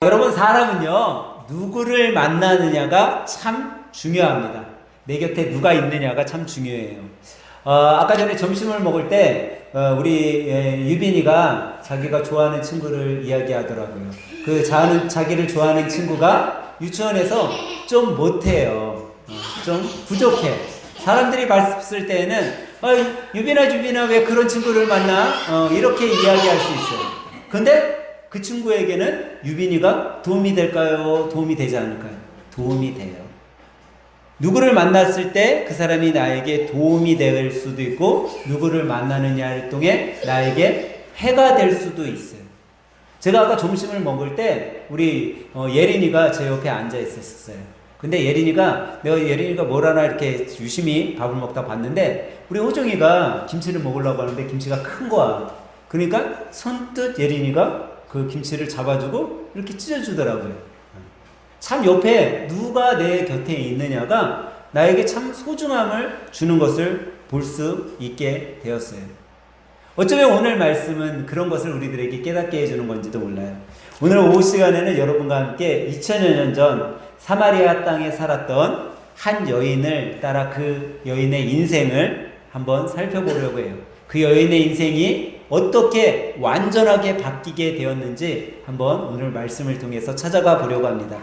여러분, 사람은요, 누구를 만나느냐가 참 중요합니다. 내 곁에 누가 있느냐가 참 중요해요. 아까 전에 점심을 먹을 때 우리 유빈이가 자기가 좋아하는 친구를 이야기하더라고요. 자기를 좋아하는 친구가 유치원에서 좀 못해요. 좀 부족해. 사람들이 봤을 때는 유빈아 왜 그런 친구를 만나? 이렇게 이야기할 수 있어요. 근데 그 친구에게는 유빈이가 도움이 될까요? 도움이 되지 않을까요? 도움이 돼요. 누구를 만났을 때 그 사람이 나에게 도움이 될 수도 있고, 누구를 만나느냐를 통해 나에게 해가 될 수도 있어요. 제가 아까 점심을 먹을 때 우리 예린이가 제 옆에 앉아 있었어요. 근데 내가 예린이가 뭘 하나 이렇게 유심히 밥을 먹다 봤는데, 우리 호정이가 김치를 먹으려고 하는데 김치가 큰 거야. 그러니까 선뜻 예린이가 그 김치를 잡아주고 이렇게 찢어주더라고요. 참 옆에 누가 내 곁에 있느냐가 나에게 참 소중함을 주는 것을 볼 수 있게 되었어요. 어쩌면 오늘 말씀은 그런 것을 우리들에게 깨닫게 해주는 건지도 몰라요. 오늘 오후 시간에는 여러분과 함께 2000여 년 전 사마리아 땅에 살았던 한 여인을 따라 그 여인의 인생을 한번 살펴보려고 해요. 그 여인의 인생이 어떻게 완전하게 바뀌게 되었는지 한번 오늘 말씀을 통해서 찾아가 보려고 합니다.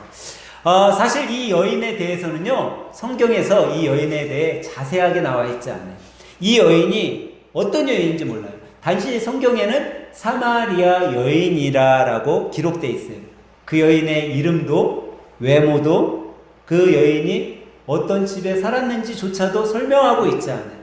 사실 이 여인에 대해서는요, 성경에서 이 여인에 대해 자세하게 나와 있지 않아요. 이 여인이 어떤 여인인지 몰라요. 단지 성경에는 사마리아 여인이라고 기록되어 있어요. 그 여인의 이름도 외모도 그 여인이 어떤 집에 살았는지조차도 설명하고 있지 않아요.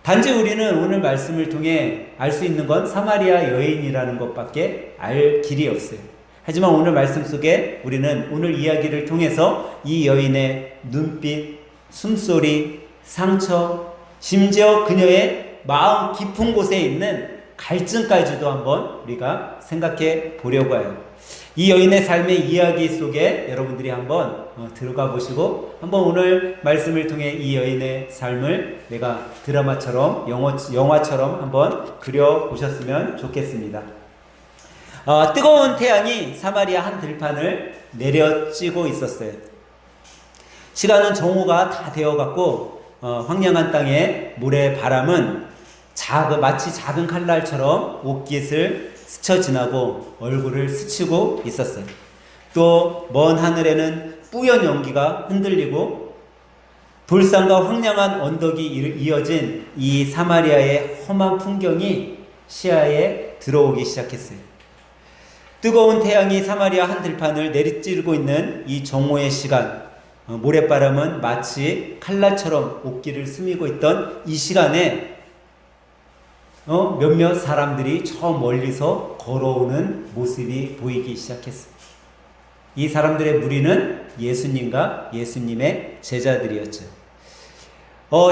단지 우리는 오늘 말씀을 통해 알 수 있는 건 사마리아 여인이라는 것밖에 알 길이 없어요. 하지만 오늘 말씀 속에 우리는 오늘 이야기를 통해서 이 여인의 눈빛, 숨소리, 상처, 심지어 그녀의 마음 깊은 곳에 있는 갈증까지도 한번 우리가 생각해 보려고 해요. 이 여인의 삶의 이야기 속에 여러분들이 한번 들어가 보시고, 한번 오늘 말씀을 통해 이 여인의 삶을 내가 드라마처럼 영화처럼 한번 그려보셨으면 좋겠습니다. 뜨거운 태양이 사마리아 한 들판을 내려찌고 있었어요. 시간은 정오가 다 되어갔고 황량한 땅에 모래 바람은 마치 작은 칼날처럼 옷깃을 스쳐 지나고 얼굴을 스치고 있었어요. 또 먼 하늘에는 뿌연 연기가 흔들리고 불상과 황량한 언덕이 이어진 이 사마리아의 험한 풍경이 시야에 들어오기 시작했어요. 뜨거운 태양이 사마리아 한 들판을 내리찌르고 있는 이 정오의 시간, 모래바람은 마치 칼날처럼 옷길을 스미고 있던 이 시간에 몇몇 사람들이 저 멀리서 걸어오는 모습이 보이기 시작했습니다. 이 사람들의 무리는 예수님과 예수님의 제자들이었죠.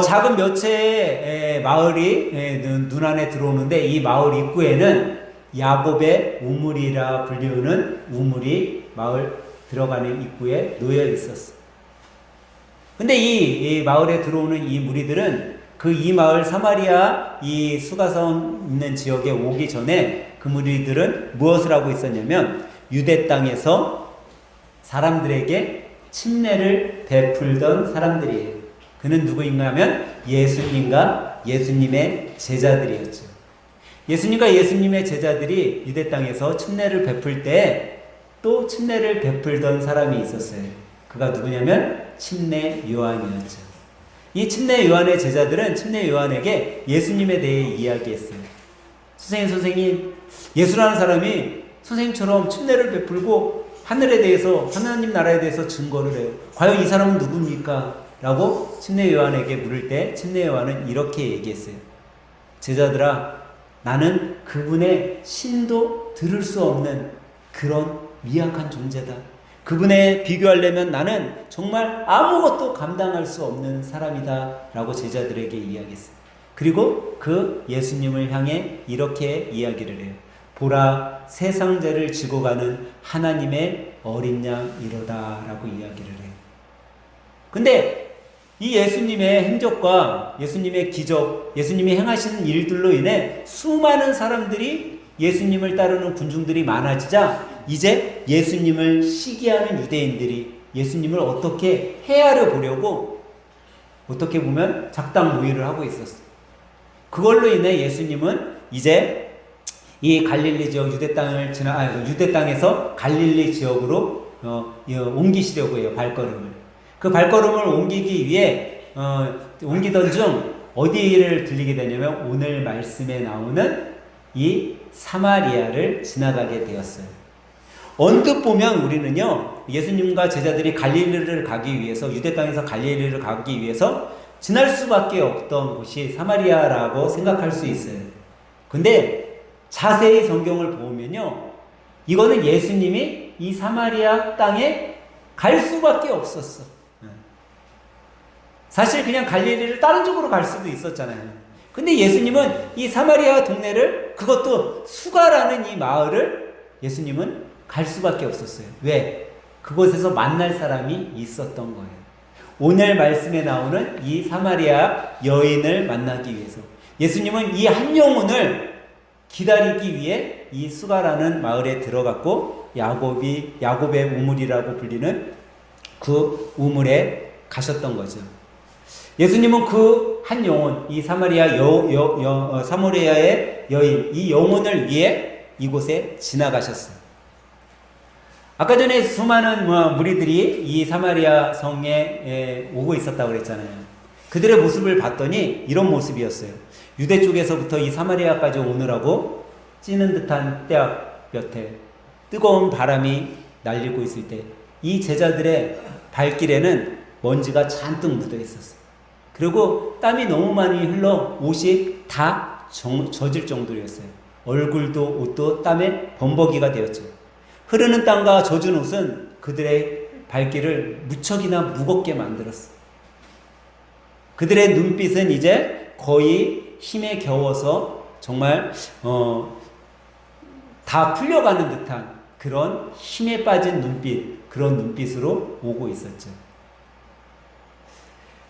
작은 몇 채의 마을이 눈안에 들어오는데, 이 마을 입구에는 야곱의 우물이라 불리우는 우물이 마을 들어가는 입구에 놓여 있었어요. 근데 이 마을에 들어오는 이 무리들은 이 마을 사마리아 이 수가성 있는 지역에 오기 전에 그 무리들은 무엇을 하고 있었냐면, 유대 땅에서 사람들에게 침례를 베풀던 사람들이에요. 그는 누구인가 하면 예수님과 예수님의 제자들이었죠. 예수님과 예수님의 제자들이 유대 땅에서 침례를 베풀 때 또 침례를 베풀던 사람이 있었어요. 그가 누구냐면 침례 요한이었죠. 이 침례 요한의 제자들은 침례 요한에게 예수님에 대해 이야기했어요. 선생님, 예수라는 사람이 선생님처럼 침례를 베풀고 하늘에 대해서, 하나님 나라에 대해서 증거를 해요. 과연 이 사람은 누굽니까? 라고 침례 요한에게 물을 때 침례 요한은 이렇게 얘기했어요. 제자들아, 나는 그분의 신도 들을 수 없는 그런 미약한 존재다. 그분에 비교하려면 나는 정말 아무것도 감당할 수 없는 사람이다 라고 제자들에게 이야기했어요. 그리고 그 예수님을 향해 이렇게 이야기를 해요. 보라, 세상 죄를 지고 가는 하나님의 어린 양 이로다 라고 이야기를 해요. 근데 이 예수님의 행적과 예수님의 기적, 예수님이 행하시는 일들로 인해 수많은 사람들이 예수님을 따르는 군중들이 많아지자 이제 예수님을 시기하는 유대인들이 예수님을 어떻게 헤아려 보려고 어떻게 보면 작당 모의를 하고 있었어요. 그걸로 인해 예수님은 이제 이 갈릴리 지역 유대 땅에서 갈릴리 지역으로 옮기시려고 해요. 발걸음을. 그 발걸음을 옮기기 위해 옮기던 중 어디를 들리게 되냐면 오늘 말씀에 나오는 이 사마리아를 지나가게 되었어요. 언뜻 보면 우리는요, 예수님과 제자들이 갈릴리를 가기 위해서, 유대 땅에서 갈릴리를 가기 위해서 지날 수밖에 없던 곳이 사마리아라고 생각할 수 있어요. 근데 자세히 성경을 보면요, 이거는 예수님이 이 사마리아 땅에 갈 수밖에 없었어. 사실 그냥 갈릴리를 다른 쪽으로 갈 수도 있었잖아요. 근데 예수님은 이 사마리아 동네를, 그것도 수가라는 이 마을을 예수님은 갈 수밖에 없었어요. 왜? 그곳에서 만날 사람이 있었던 거예요. 오늘 말씀에 나오는 이 사마리아 여인을 만나기 위해서 예수님은 이 한 영혼을 기다리기 위해 이 수가라는 마을에 들어갔고 야곱의 우물이라고 불리는 그 우물에 가셨던 거죠. 예수님은 그 한 영혼, 이 사마리아의 여인, 이 영혼을 위해 이곳에 지나가셨어요. 아까 전에 수많은 무리들이 이 사마리아 성에 오고 있었다고 그랬잖아요. 그들의 모습을 봤더니 이런 모습이었어요. 유대 쪽에서부터 이 사마리아까지 오느라고 찌는 듯한 떼악 볕에 뜨거운 바람이 날리고 있을 때 이 제자들의 발길에는 먼지가 잔뜩 묻어 있었어요. 그리고 땀이 너무 많이 흘러 옷이 다 젖을 정도였어요. 얼굴도 옷도 땀에 범벅이가 되었죠. 흐르는 땀과 젖은 옷은 그들의 발길을 무척이나 무겁게 만들었어요. 그들의 눈빛은 이제 거의 힘에 겨워서 정말 다 풀려가는 듯한 그런 힘에 빠진 눈빛, 그런 눈빛으로 오고 있었죠.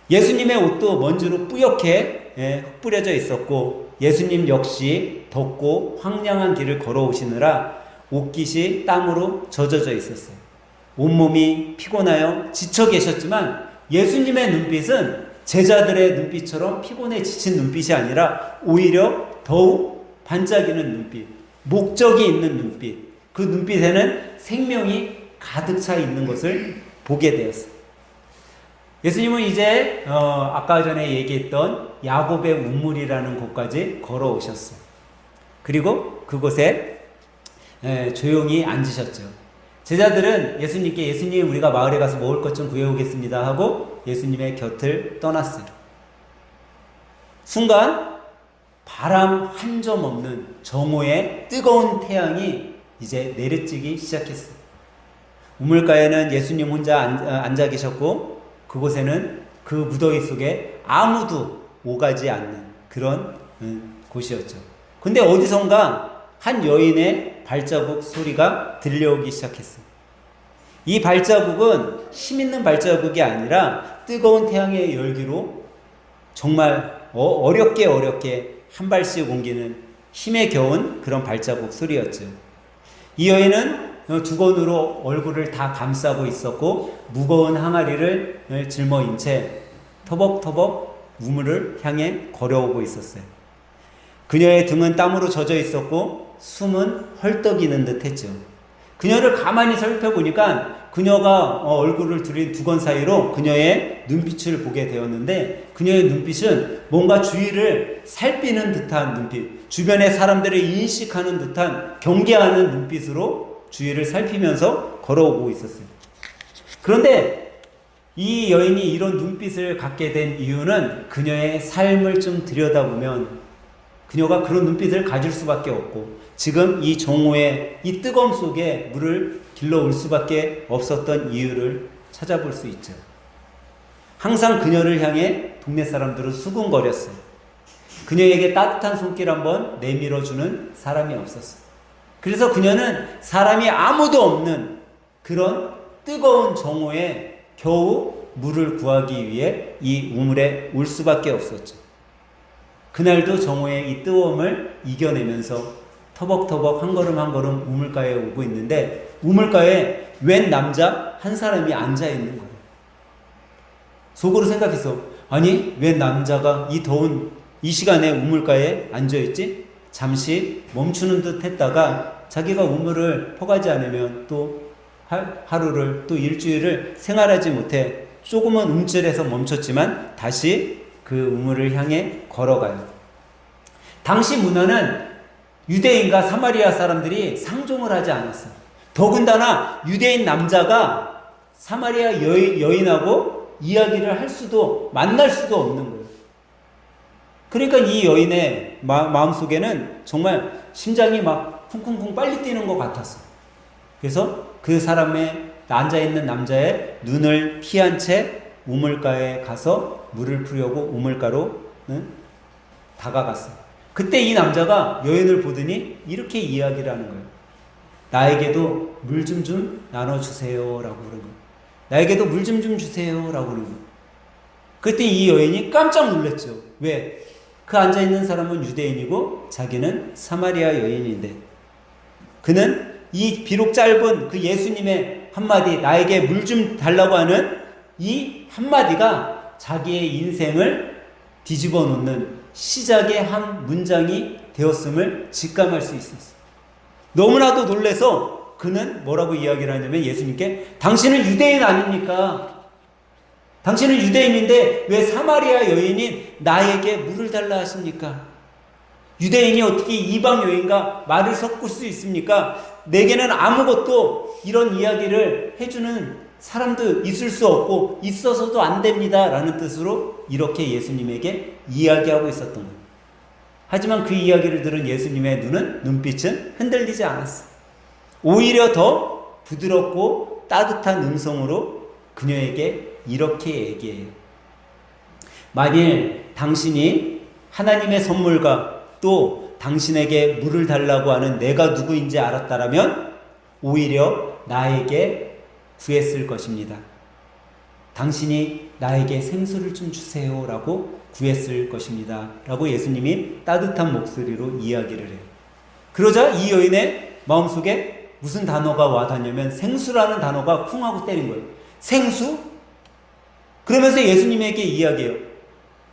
예수님의 옷도 먼지로 뿌옇게 흩뿌려져 있었고 예수님 역시 덥고 황량한 길을 걸어오시느라 옷깃이 땀으로 젖어져 있었어요. 온몸이 피곤하여 지쳐 계셨지만 예수님의 눈빛은 제자들의 눈빛처럼 피곤해 지친 눈빛이 아니라 오히려 더욱 반짝이는 눈빛, 목적이 있는 눈빛, 그 눈빛에는 생명이 가득 차 있는 것을 보게 되었어요. 예수님은 이제 아까 전에 얘기했던 야곱의 우물이라는 곳까지 걸어오셨어요. 그리고 그곳에 조용히 앉으셨죠. 제자들은 예수님 우리가 마을에 가서 먹을 것 좀 구해오겠습니다 하고 예수님의 곁을 떠났어요. 순간 바람 한 점 없는 정오의 뜨거운 태양이 이제 내리쬐기 시작했어요. 우물가에는 예수님 혼자 앉아 계셨고 그곳에는 그 무더위 속에 아무도 오가지 않는 그런 곳이었죠. 근데 어디선가 한 여인의 발자국 소리가 들려오기 시작했어요. 이 발자국은 힘 있는 발자국이 아니라 뜨거운 태양의 열기로 정말 어렵게 한 발씩 옮기는 힘에 겨운 그런 발자국 소리였죠. 이 여인은 두건으로 얼굴을 다 감싸고 있었고 무거운 항아리를 짊어인 채 터벅터벅 우물을 향해 걸어오고 있었어요. 그녀의 등은 땀으로 젖어 있었고 숨은 헐떡이는 듯 했죠. 그녀를 가만히 살펴보니까 그녀가 얼굴을 들인 두건 사이로 그녀의 눈빛을 보게 되었는데 그녀의 눈빛은 뭔가 주위를 살피는 듯한 눈빛, 주변의 사람들을 인식하는 듯한 경계하는 눈빛으로 주위를 살피면서 걸어오고 있었어요. 그런데 이 여인이 이런 눈빛을 갖게 된 이유는 그녀의 삶을 좀 들여다보면 그녀가 그런 눈빛을 가질 수밖에 없고 지금 이 정오의 이 뜨거움 속에 물을 길러올 수밖에 없었던 이유를 찾아볼 수 있죠. 항상 그녀를 향해 동네 사람들은 수군거렸어요. 그녀에게 따뜻한 손길 한번 내밀어주는 사람이 없었어요. 그래서 그녀는 사람이 아무도 없는 그런 뜨거운 정오에 겨우 물을 구하기 위해 이 우물에 올 수밖에 없었죠. 그날도 정오의 이 뜨거움을 이겨내면서 터벅터벅 한 걸음 한 걸음 우물가에 오고 있는데 우물가에 웬 남자 한 사람이 앉아 있는 거예요. 속으로 생각했어. 아니, 웬 남자가 이 더운 이 시간에 우물가에 앉아있지? 잠시 멈추는 듯 했다가 자기가 우물을 퍼가지 않으면 또 하루를 또 일주일을 생활하지 못해 조금은 움찔해서 멈췄지만 다시 그 우물을 향해 걸어가요. 당시 문화는 유대인과 사마리아 사람들이 상종을 하지 않았어요. 더군다나 유대인 남자가 사마리아 여인하고 이야기를 할 수도 만날 수도 없는 거예요. 그러니까 이 여인의 마음속에는 정말 심장이 막 쿵쿵쿵 빨리 뛰는 것 같았어요. 그래서 그 사람의 앉아있는 남자의 눈을 피한 채 우물가에 가서 물을 풀려고 우물가로는 다가갔어요. 그때 이 남자가 여인을 보더니 이렇게 이야기를 하는 거예요. 나에게도 물 좀 나눠주세요 라고 그러는 거예요. 나에게도 물 좀 주세요 라고 그러는 거예요. 그때 이 여인이 깜짝 놀랐죠. 왜? 그 앉아있는 사람은 유대인이고 자기는 사마리아 여인인데 그는 이 비록 짧은 그 예수님의 한마디 나에게 물 좀 달라고 하는 이 한마디가 자기의 인생을 뒤집어 놓는 시작의 한 문장이 되었음을 직감할 수 있었어요. 너무나도 놀라서 그는 뭐라고 이야기를 하냐면 예수님께 당신은 유대인 아닙니까? 당신은 유대인인데 왜 사마리아 여인인 나에게 물을 달라 하십니까? 유대인이 어떻게 이방 여인과 말을 섞을 수 있습니까? 내게는 아무것도 이런 이야기를 해주는 사람도 있을 수 없고 있어서도 안 됩니다 라는 뜻으로 이렇게 예수님에게 이야기하고 있었던 거예요. 하지만 그 이야기를 들은 예수님의 눈빛은 흔들리지 않았어요. 오히려 더 부드럽고 따뜻한 음성으로 그녀에게 이렇게 얘기해요. 만일 당신이 하나님의 선물과 또 당신에게 물을 달라고 하는 내가 누구인지 알았다라면 오히려 나에게 구했을 것입니다. 당신이 나에게 생수를 좀 주세요 라고 구했을 것입니다 라고 예수님이 따뜻한 목소리로 이야기를 해요. 그러자 이 여인의 마음속에 무슨 단어가 와닿냐면 생수라는 단어가 쿵 하고 때린 거예요. 생수? 그러면서 예수님에게 이야기해요.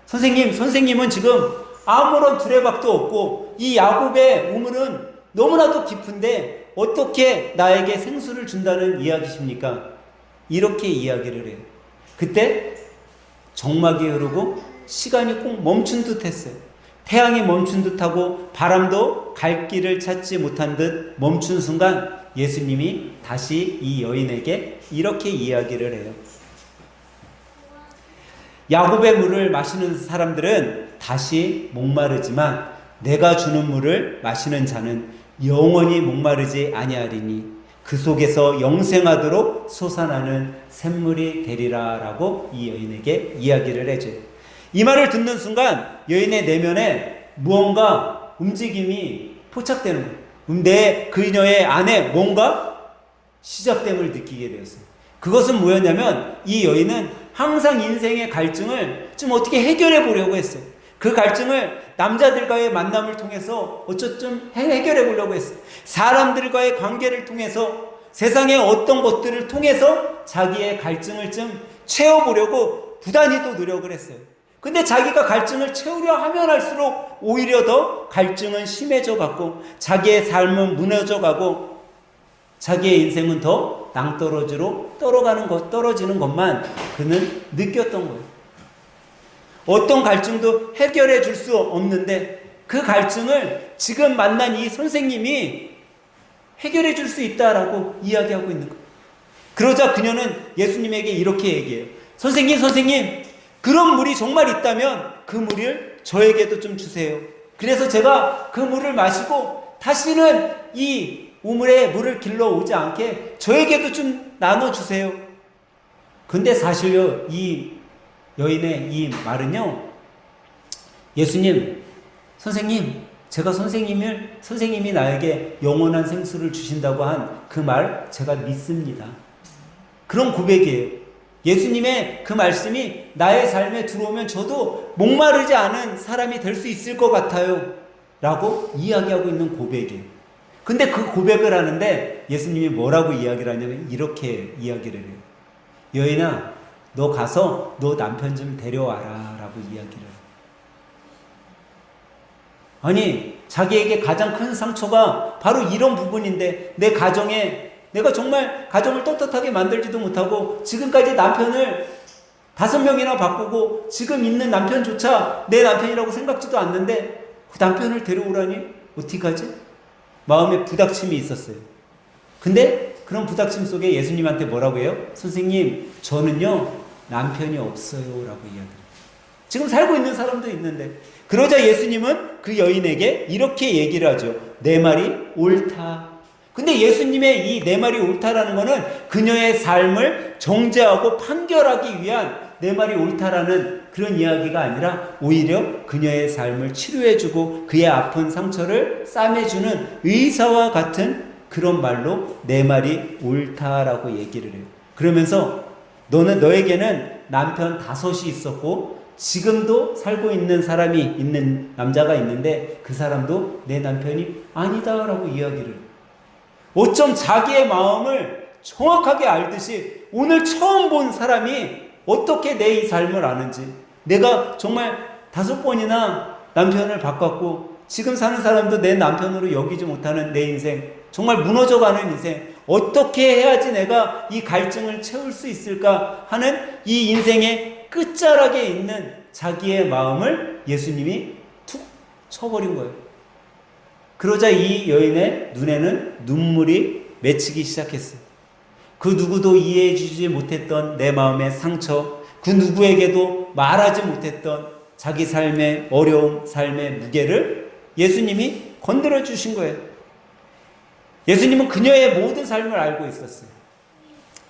선생님은 지금 아무런 두레박도 없고 이 야곱의 우물은 너무나도 깊은데 어떻게 나에게 생수를 준다는 이야기십니까? 이렇게 이야기를 해요. 그때 정막이 흐르고 시간이 꼭 멈춘 듯 했어요. 태양이 멈춘 듯하고 바람도 갈 길을 찾지 못한 듯 멈춘 순간 예수님이 다시 이 여인에게 이렇게 이야기를 해요. 야곱의 물을 마시는 사람들은 다시 목마르지만 내가 주는 물을 마시는 자는 영원히 목마르지 아니하리니 그 속에서 영생하도록 솟아나는 샘물이 되리라 라고 이 여인에게 이야기를 해줘요. 이 말을 듣는 순간 여인의 내면에 무언가 움직임이 포착되는 거예요. 그녀의 안에 뭔가 시작됨을 느끼게 되었어요. 그것은 뭐였냐면 이 여인은 항상 인생의 갈증을 좀 어떻게 해결해 보려고 했어요. 그 갈증을 남자들과의 만남을 통해서 어쩌좀 해결해 보려고 했어요. 사람들과의 관계를 통해서 세상의 어떤 것들을 통해서 자기의 갈증을 좀 채워보려고 부단히도 노력을 했어요. 근데 자기가 갈증을 채우려 하면 할수록 오히려 더 갈증은 심해져 갔고 자기의 삶은 무너져 가고 자기의 인생은 더 낭떠러지로 떨어지는 것만 그는 느꼈던 거예요. 어떤 갈증도 해결해 줄 수 없는데 그 갈증을 지금 만난 이 선생님이 해결해 줄 수 있다라고 이야기하고 있는 거예요. 그러자 그녀는 예수님에게 이렇게 얘기해요. 선생님, 그런 물이 정말 있다면 그 물을 저에게도 좀 주세요. 그래서 제가 그 물을 마시고 다시는 이 우물에 물을 길러 오지 않게 저에게도 좀 나눠주세요. 근데 사실요, 이 여인의 이 말은요, 선생님, 제가 선생님이 나에게 영원한 생수를 주신다고 한 그 말 제가 믿습니다. 그런 고백이에요. 예수님의 그 말씀이 나의 삶에 들어오면 저도 목마르지 않은 사람이 될 수 있을 것 같아요 라고 이야기하고 있는 고백이에요. 근데 그 고백을 하는데 예수님이 뭐라고 이야기를 하냐면 이렇게 이야기를 해요. 여인아, 너 가서 너 남편 좀 데려와라 라고 이야기를 해요. 아니, 자기에게 가장 큰 상처가 바로 이런 부분인데, 내 가정에 내가 정말 가정을 떳떳하게 만들지도 못하고 지금까지 남편을 5명이나 바꾸고 지금 있는 남편조차 내 남편이라고 생각지도 않는데 그 남편을 데려오라니 어떡하지? 마음에 부닥침이 있었어요. 근데 그런 부닥침 속에 예수님한테 뭐라고 해요? 선생님, 저는요 남편이 없어요 라고 이야기해요. 지금 살고 있는 사람도 있는데. 그러자 예수님은 그 여인에게 이렇게 얘기를 하죠. 내 말이 옳다. 근데 예수님의 이 내 말이 옳다라는 거는 그녀의 삶을 정죄하고 판결하기 위한 내 말이 옳다라는 그런 이야기가 아니라 오히려 그녀의 삶을 치료해주고 그의 아픈 상처를 싸매주는 의사와 같은 그런 말로 내 말이 옳다라고 얘기를 해요. 그러면서 너에게는 남편 5이 있었고 지금도 살고 있는 사람이 있는 남자가 있는데 그 사람도 내 남편이 아니다라고 이야기를 해요. 어쩜 자기의 마음을 정확하게 알듯이 오늘 처음 본 사람이 어떻게 내 이 삶을 아는지, 내가 정말 5번이나 남편을 바꿨고 지금 사는 사람도 내 남편으로 여기지 못하는 내 인생, 정말 무너져가는 인생, 어떻게 해야지 내가 이 갈증을 채울 수 있을까 하는 이 인생의 끝자락에 있는 자기의 마음을 예수님이 툭 쳐버린 거예요. 그러자 이 여인의 눈에는 눈물이 맺히기 시작했어요. 그 누구도 이해해 주지 못했던 내 마음의 상처, 그 누구에게도 말하지 못했던 자기 삶의 어려움, 삶의 무게를 예수님이 건드려 주신 거예요. 예수님은 그녀의 모든 삶을 알고 있었어요.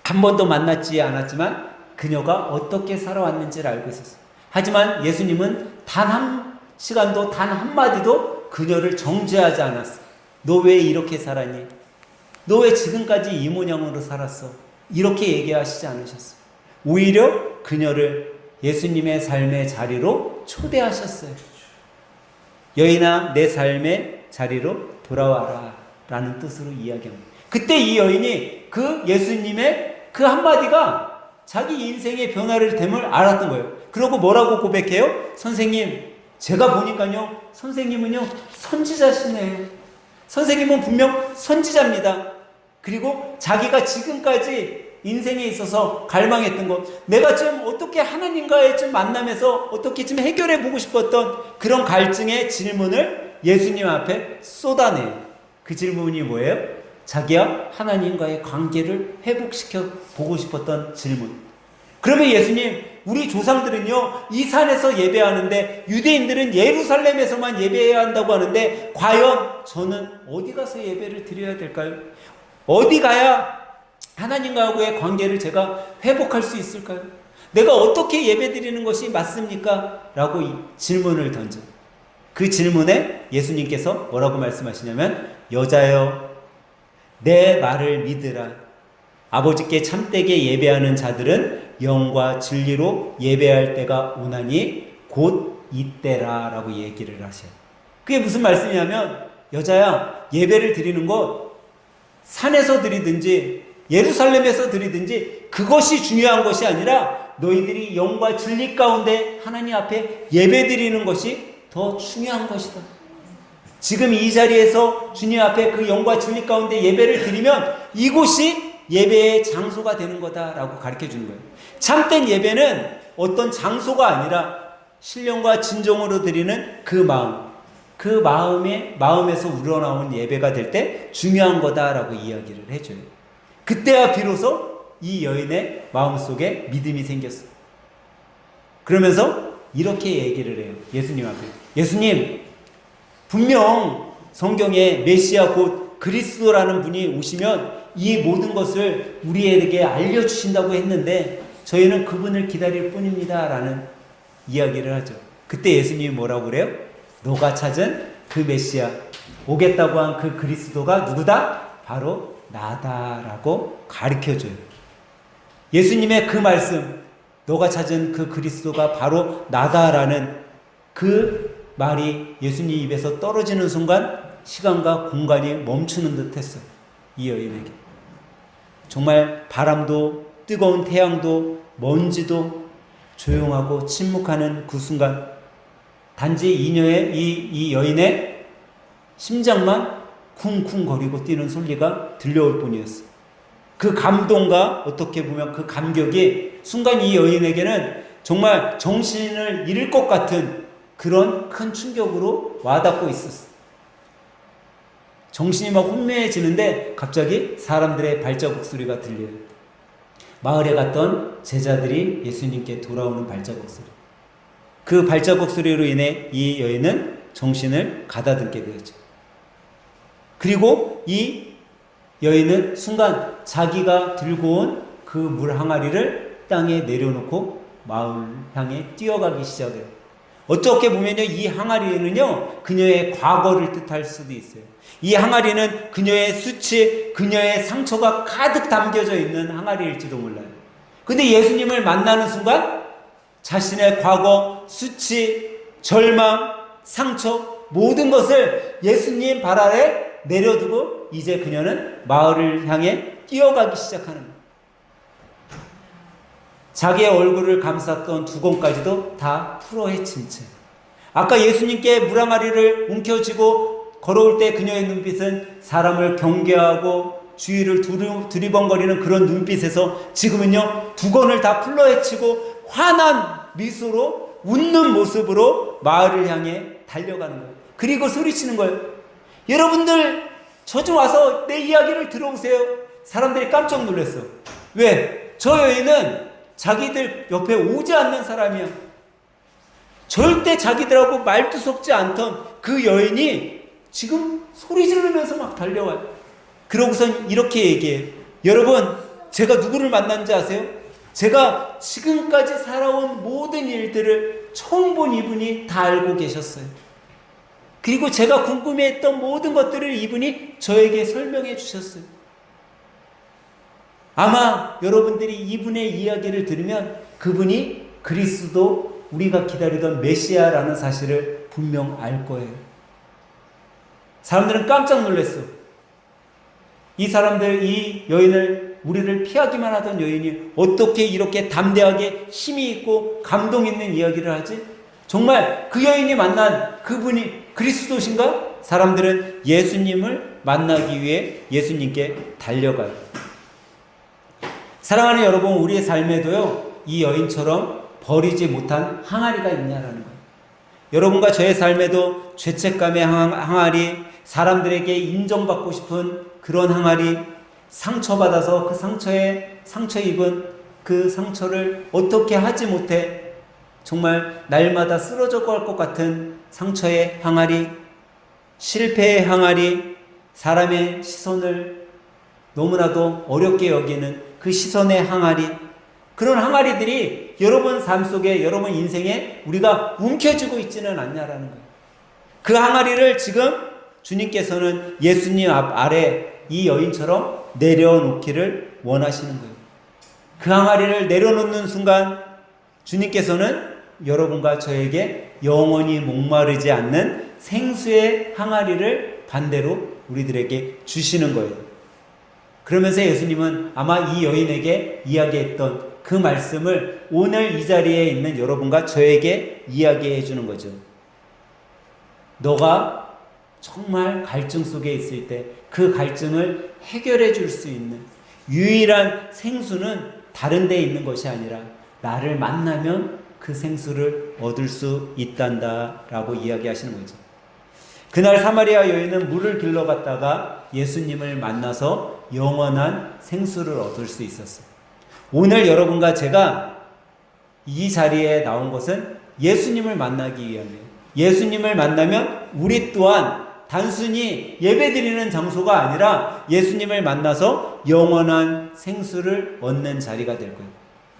한 번도 만났지 않았지만 그녀가 어떻게 살아왔는지를 알고 있었어요. 하지만 예수님은 단 한 시간도 단 한마디도 그녀를 정죄하지 않았어. 너 왜 이렇게 살았니? 너 왜 지금까지 이 모양으로 살았어? 이렇게 얘기하시지 않으셨어요. 오히려 그녀를 예수님의 삶의 자리로 초대하셨어요. 여인아, 내 삶의 자리로 돌아와라 라는 뜻으로 이야기합니다. 그때 이 여인이 그 예수님의 그 한마디가 자기 인생의 변화를 됨을 알았던 거예요. 그러고 뭐라고 고백해요? 선생님, 제가 보니까요, 선생님은요 선지자시네요. 선생님은 분명 선지자입니다. 그리고 자기가 지금까지 인생에 있어서 갈망했던 것, 내가 좀 어떻게 하나님과의 좀 만남에서 어떻게 좀 해결해 보고 싶었던 그런 갈증의 질문을 예수님 앞에 쏟아내요. 그 질문이 뭐예요? 자기와 하나님과의 관계를 회복시켜 보고 싶었던 질문. 그러면 예수님, 우리 조상들은요 이 산에서 예배하는데 유대인들은 예루살렘에서만 예배해야 한다고 하는데 과연 저는 어디 가서 예배를 드려야 될까요? 어디 가야 하나님과의 관계를 제가 회복할 수 있을까요? 내가 어떻게 예배 드리는 것이 맞습니까? 라고 이 질문을 던져. 그 질문에 예수님께서 뭐라고 말씀하시냐면, 여자여, 내 말을 믿으라. 아버지께 참되게 예배하는 자들은 영과 진리로 예배할 때가 오나니 곧 이때라 라고 얘기를 하셔요. 그게 무슨 말씀이냐면, 여자야, 예배를 드리는 것 산에서 드리든지 예루살렘에서 드리든지 그것이 중요한 것이 아니라 너희들이 영과 진리 가운데 하나님 앞에 예배 드리는 것이 더 중요한 것이다. 지금 이 자리에서 주님 앞에 그 영과 진리 가운데 예배를 드리면 이곳이 예배의 장소가 되는 거다라고 가르쳐 주는 거예요. 참된 예배는 어떤 장소가 아니라 신령과 진정으로 드리는 그 마음, 그 마음에서 우러나온 예배가 될 때 중요한 거다라고 이야기를 해줘요. 그때야 비로소 이 여인의 마음속에 믿음이 생겼어요. 그러면서 이렇게 얘기를 해요. 예수님 앞에. 예수님, 분명 성경에 메시아 곧 그리스도라는 분이 오시면 이 모든 것을 우리에게 알려주신다고 했는데 저희는 그분을 기다릴 뿐입니다 라는 이야기를 하죠. 그때 예수님이 뭐라고 그래요? 너가 찾은 그 메시아, 오겠다고 한 그 그리스도가 누구다? 바로 나다라고 가르쳐줘요. 예수님의 그 말씀, 너가 찾은 그 그리스도가 바로 나다라는 그 말이 예수님 입에서 떨어지는 순간 시간과 공간이 멈추는 듯 했어요. 이 여인에게. 정말 바람도 뜨거운 태양도 먼지도 조용하고 침묵하는 그 순간 단지 이 여인의 심장만 쿵쿵거리고 뛰는 소리가 들려올 뿐이었어요. 그 감동과 어떻게 보면 그 감격이 순간 이 여인에게는 정말 정신을 잃을 것 같은 그런 큰 충격으로 와닿고 있었어요. 정신이 막 혼미해지는데 갑자기 사람들의 발자국 소리가 들려요. 마을에 갔던 제자들이 예수님께 돌아오는 발자국 소리. 그 발자국 소리로 인해 이 여인은 정신을 가다듬게 되었죠. 그리고 이 여인은 순간 자기가 들고 온 그 물 항아리를 땅에 내려놓고 마을 향해 뛰어가기 시작해요. 어떻게 보면요, 이 항아리는요, 그녀의 과거를 뜻할 수도 있어요. 이 항아리는 그녀의 수치, 그녀의 상처가 가득 담겨져 있는 항아리일지도 몰라요. 근데 예수님을 만나는 순간 자신의 과거, 수치, 절망, 상처, 모든 것을 예수님 발 아래 내려두고 이제 그녀는 마을을 향해 뛰어가기 시작하는 거예요. 자기의 얼굴을 감쌌던 두건까지도 다 풀어헤친 채. 아까 예수님께 물항아리를 움켜쥐고 걸어올 때 그녀의 눈빛은 사람을 경계하고 주위를 두리번거리는 그런 눈빛에서 지금은요, 두건을 다 풀어헤치고 환한 미소로 웃는 모습으로 마을을 향해 달려가는 거예요. 그리고 소리치는 거예요. 여러분들 저 좀 와서 내 이야기를 들어보세요. 사람들이 깜짝 놀랐어. 왜? 저 여인은 자기들 옆에 오지 않는 사람이야. 절대 자기들하고 말도 섞지 않던 그 여인이 지금 소리 지르면서 막 달려와요. 그러고선 이렇게 얘기해요. 여러분, 제가 누구를 만난지 아세요? 제가 지금까지 살아온 모든 일들을 처음 본 이분이 다 알고 계셨어요. 그리고 제가 궁금해했던 모든 것들을 이분이 저에게 설명해 주셨어요. 아마 여러분들이 이분의 이야기를 들으면 그분이 그리스도, 우리가 기다리던 메시아라는 사실을 분명 알 거예요. 사람들은 깜짝 놀랐어. 이 사람들, 이 여인을, 우리를 피하기만 하던 여인이 어떻게 이렇게 담대하게 힘이 있고 감동 있는 이야기를 하지? 정말 그 여인이 만난 그분이 그리스도신가? 사람들은 예수님을 만나기 위해 예수님께 달려가요. 사랑하는 여러분, 우리의 삶에도요, 이 여인처럼 버리지 못한 항아리가 있냐라는 거예요. 여러분과 저의 삶에도 죄책감의 항아리, 사람들에게 인정받고 싶은 그런 항아리, 상처받아서 그 상처 입은 그 상처를 어떻게 하지 못해 정말 날마다 쓰러져 갈 것 같은 상처의 항아리, 실패의 항아리, 사람의 시선을 너무나도 어렵게 여기는 그 시선의 항아리, 그런 항아리들이 여러분 삶 속에, 여러분 인생에 우리가 움켜쥐고 있지는 않냐라는 거예요. 그 항아리를 지금 주님께서는 예수님 앞 아래 이 여인처럼 내려놓기를 원하시는 거예요. 그 항아리를 내려놓는 순간 주님께서는 여러분과 저에게 영원히 목마르지 않는 생수의 항아리를 반대로 우리들에게 주시는 거예요. 그러면서 예수님은 아마 이 여인에게 이야기했던 그 말씀을 오늘 이 자리에 있는 여러분과 저에게 이야기해 주는 거죠. 너가 정말 갈증 속에 있을 때 그 갈증을 해결해 줄 수 있는 유일한 생수는 다른 데 있는 것이 아니라 나를 만나면 그 생수를 얻을 수 있단다 라고 이야기하시는 거죠. 그날 사마리아 여인은 물을 길러 갔다가 예수님을 만나서 영원한 생수를 얻을 수 있었어요. 오늘 여러분과 제가 이 자리에 나온 것은 예수님을 만나기 위함이에요. 예수님을 만나면 우리 또한 단순히 예배드리는 장소가 아니라 예수님을 만나서 영원한 생수를 얻는 자리가 될 거예요.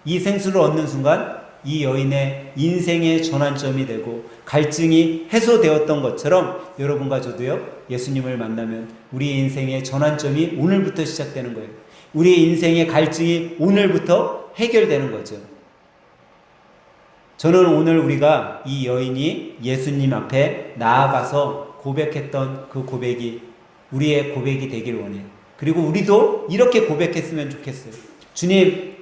이 생수를 얻는 순간 이 여인의 인생의 전환점이 되고 갈증이 해소되었던 것처럼 여러분과 저도요, 예수님을 만나면 우리 인생의 전환점이 오늘부터 시작되는 거예요. 우리 인생의 갈증이 오늘부터 해결되는 거죠. 저는 오늘 우리가 이 여인이 예수님 앞에 나아가서 고백했던 그 고백이 우리의 고백이 되길 원해요. 그리고 우리도 이렇게 고백했으면 좋겠어요. 주님,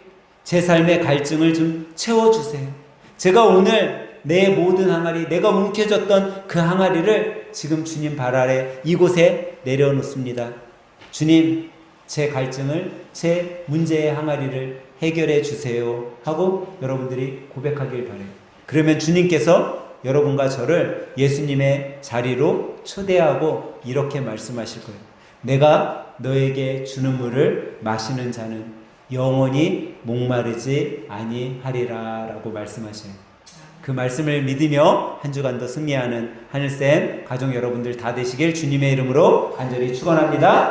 제 삶의 갈증을 좀 채워주세요. 제가 오늘 내 모든 항아리, 내가 움켜졌던 그 항아리를 지금 주님 발 아래 이곳에 내려놓습니다. 주님, 제 갈증을, 제 문제의 항아리를 해결해 주세요 하고 여러분들이 고백하길 바라요. 그러면 주님께서 여러분과 저를 예수님의 자리로 초대하고 이렇게 말씀하실 거예요. 내가 너에게 주는 물을 마시는 자는 영원히 목마르지 아니하리라 라고 말씀하셔요. 그 말씀을 믿으며 한 주간도 승리하는 하늘쌤 가족 여러분들 다 되시길 주님의 이름으로 간절히 축원합니다.